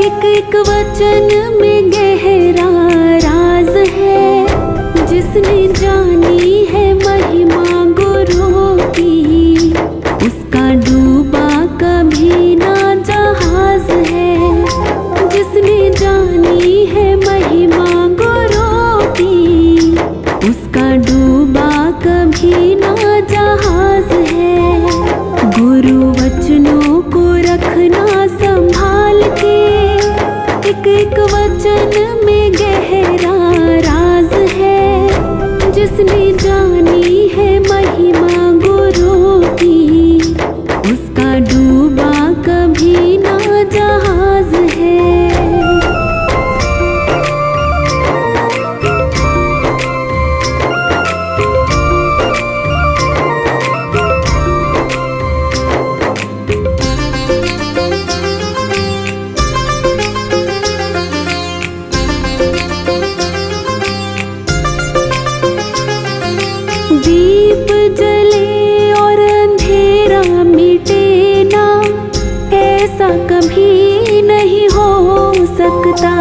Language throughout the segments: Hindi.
एक एक वचन में गहरा राज है, जिसने जानी है महिमा गुरु की, उसका डूबा कभी ना जहाज है। जिसने जानी है महिमा गुरु की, उसका डूबा कभी ना जहाज है। गुरु वचनों को रखना संभाल के, एक एक वचन में गहरा राज है, जिसने जानी है महिमा गुरु की, उसका डूबा कभी ना जहाज है। दीप जले और अंधेरा मिटे ना, ऐसा कभी नहीं हो सकता।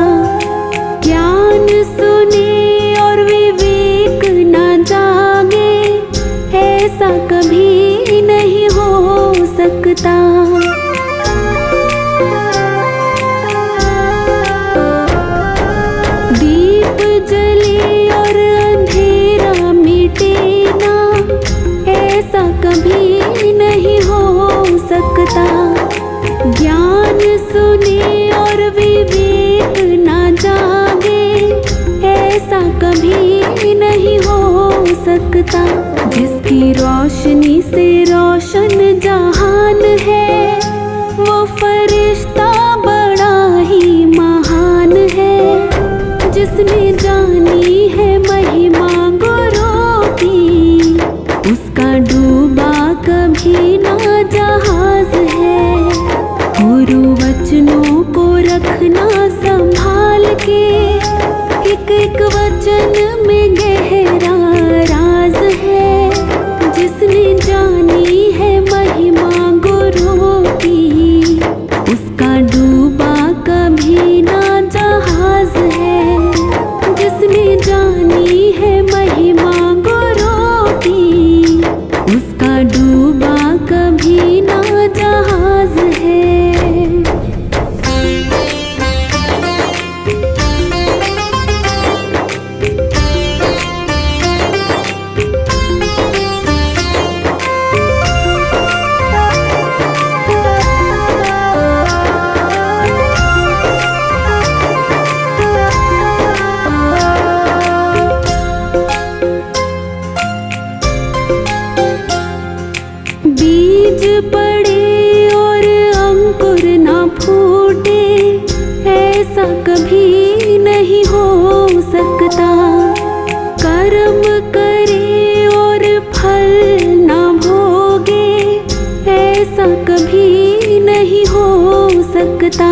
ज्ञान सुने और विवेक ना जागे, ऐसा कभी नहीं हो सकता। दीप जले और अंधेरा मिटे ना, ऐसा कभी नहीं हो सकता। ज्ञान सुने और विवेक ना जागे, ऐसा कभी नहीं हो सकता। जिसकी रोशनी से रोशन जहान है, वो फरिश्ता बड़ा ही महान है। जिसने जानी है महिमा गुरु की, उसका डूबा कभी ना जहाज है। गुरु वचनों को रखना संभाल के, एक एक वचन में गहरा राज है, जिसने जानी है महिमा गुरु की, उसका डूबा कभी ना जहाज है। जिसने जानी है महिमा गुरु की, उसका डूबा कभी ना जहाज है। बीज पड़े और अंकुर ना फूटे, ऐसा कभी नहीं हो सकता। कर्म करे और फल ना भोगे, ऐसा कभी नहीं हो सकता।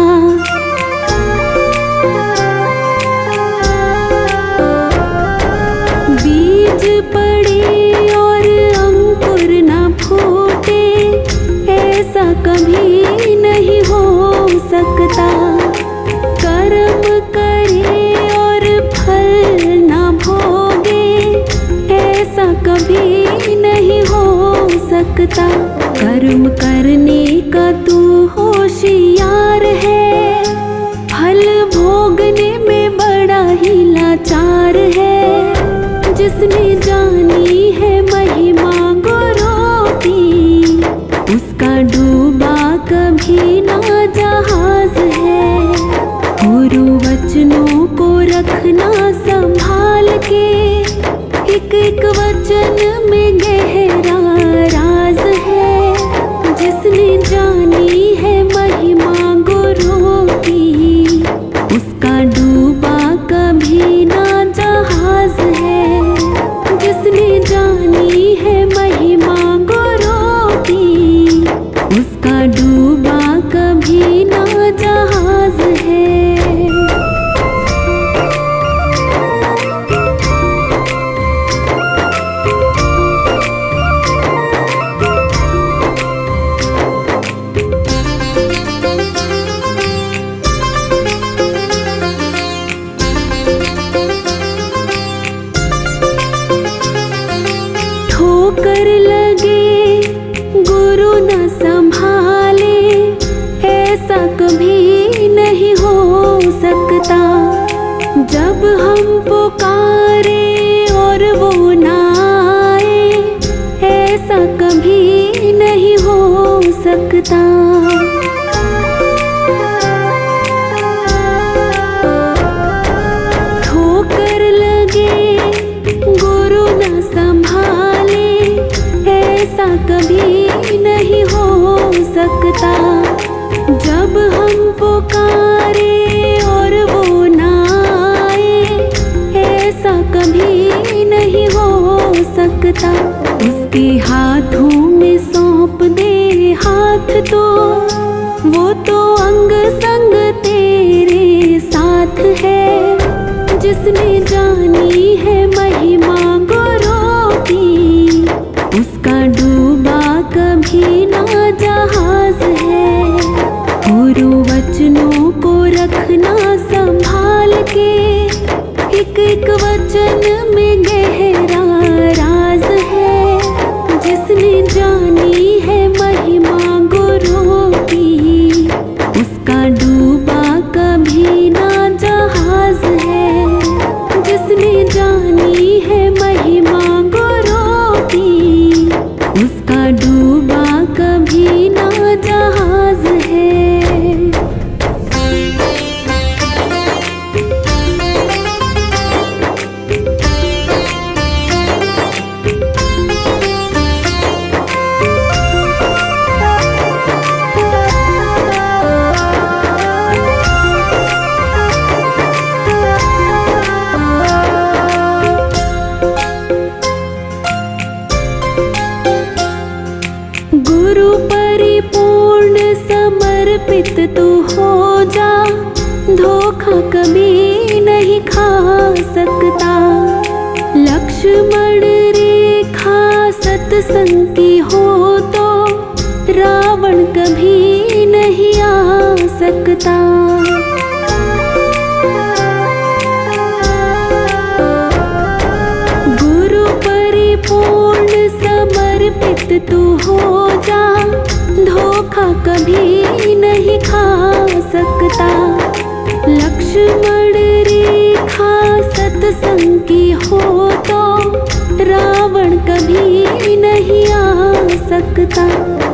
बीज पड़े और अंकुर ना फूटे, ऐसा कभी नहीं हो सकता। कर्म करे और फल ना भोगे, ऐसा कभी नहीं हो सकता। कर्म करने का तू होशियार है, फल भोगने में बड़ा ही लाचार है। जिसने जानी है महिमा गुरु की, उसका डूबा कभी ना जहाज है। गुरु वचनों को रखना संभाल के, एक एक वचन में गहरा राज है। जिसने जानी है महिमा गुरु की, उसका डूबा कभी ना जहाज है। जिसने जानी है महिमा गुरु की, उसका डूबा कभी ना जहाज है। ऐसा कभी नहीं हो सकता। जब हम पुकारे और वो ना आए, ऐसा कभी नहीं हो सकता। ठोकर लगे गुरु न संभाले, ऐसा कभी नहीं हो सकता। जब हम पुकारे और वो ना आए, ऐसा कभी नहीं हो सकता। उसके हाथों में सौंप दे हाथ तो वो तो अंग संग तेरे साथ है। जिसने जानी है महिमा गुरु की, उसका डूबा कभी ना जहाज है। गुरु वचनों को रखना संभाल के, एक एक वचन में गहरा राज है। जिसने जानी है महिमा गुरु की, उसका डूबा कभी ना जहाज है। जिसने जानी है महिमा गुरु की, उसका डूबा कभी ना जहाज है। गुरु परिपूर्ण समर्पित तू हो जा, धोखा कभी नहीं खा सकता। लक्ष्मण रेखा सत्संग की हो तो रावण कभी नहीं आ सकता। गुरु परिपूर्ण समर्पित तू हो जा, धोखा कभी नहीं खा सकता। लक्ष्मण रेखा सत्संग की हो तो रावण कभी नहीं आ सकता।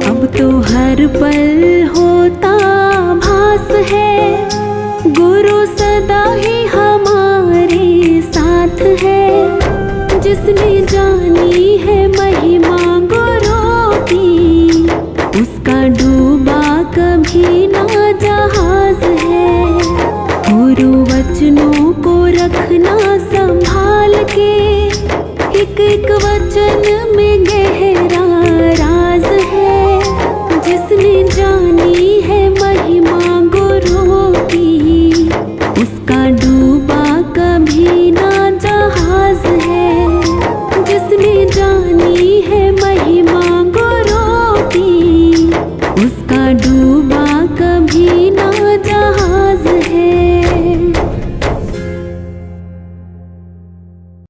अब तो हर पल होता भास है, गुरु सदा ही हमारे साथ है। जिसने जानी है महिमा गुरु की, उसका डूबा कभी ना जहाज है। गुरु वचनों को रखना संभाल के, एक एक वचन में गहरा